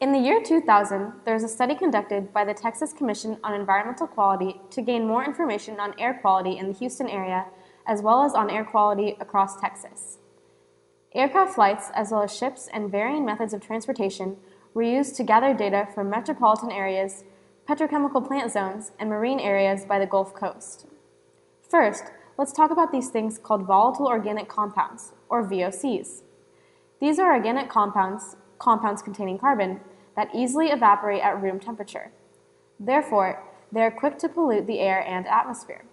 In the year 2000, there was a study conducted by the Texas Commission on Environmental Quality to gain more information on air quality in the Houston area, as well as on air quality across Texas. Aircraft flights, as well as ships and varying methods of transportation, were used to gather data from metropolitan areas, petrochemical plant zones, and marine areas by the Gulf Coast. First, let's talk about these things called volatile organic compounds, or VOCs. These are organic compounds containing carbon, that easily evaporate at room temperature. Therefore, they are quick to pollute the air and atmosphere.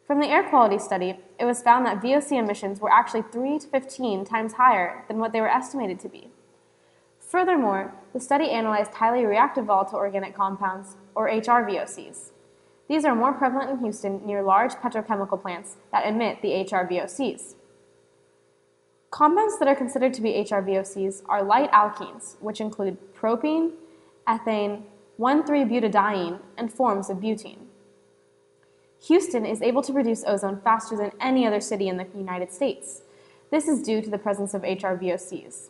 From the air quality study, it was found that VOC emissions were actually 3 to 15 times higher than what they were estimated to be. Furthermore, the study analyzed highly reactive volatile organic compounds, or HRVOCs. These are more prevalent in Houston near large petrochemical plants that emit the HRVOCs. Compounds that are considered to be HRVOCs are light alkenes, which include propene, ethane, 1,3-butadiene, and forms of butene. Houston is able to produce ozone faster than any other city in the United States. This is due to the presence of HRVOCs.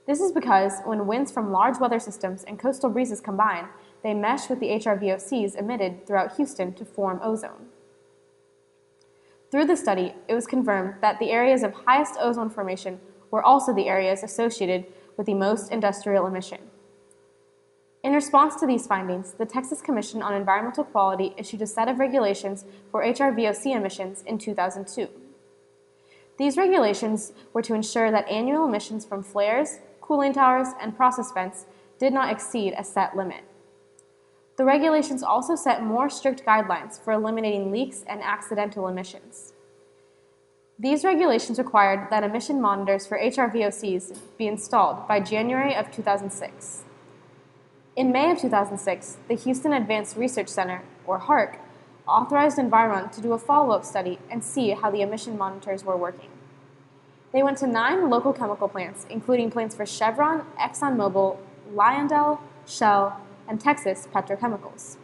This is because when winds from large weather systems and coastal breezes combine, they mesh with the HRVOCs emitted throughout Houston to form ozone. Through the study, it was confirmed that the areas of highest ozone formation were also the areas associated with the most industrial emission. In response to these findings, the Texas Commission on Environmental Quality issued a set of regulations for HRVOC emissions in 2002. These regulations were to ensure that annual emissions from flares, cooling towers, and process vents did not exceed a set limit. The regulations also set more strict guidelines for eliminating leaks and accidental emissions. These regulations required that emission monitors for HRVOCs be installed by January of 2006. In May of 2006, the Houston Advanced Research Center, or HARC, authorized Environ to do a follow-up study and see how the emission monitors were working. They went to 9 local chemical plants, including plants for Chevron, ExxonMobil, Lyondell, Shell, and Texas Petrochemicals.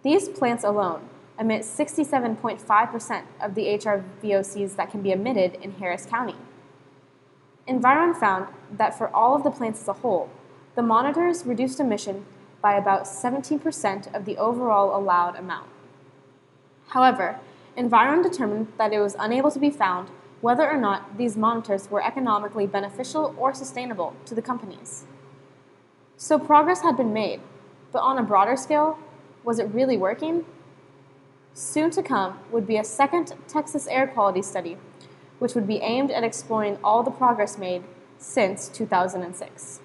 These plants alone emit 67.5% of the HRVOCs that can be emitted in Harris County. Environ found that for all of the plants as a whole, the monitors reduced emission by about 17% of the overall allowed amount. However, Environ determined that it was unable to be found whether or not these monitors were economically beneficial or sustainable to the companies. So progress had been made, but on a broader scale, was it really working? Soon to come would be a second Texas air quality study, which would be aimed at exploring all the progress made since 2006.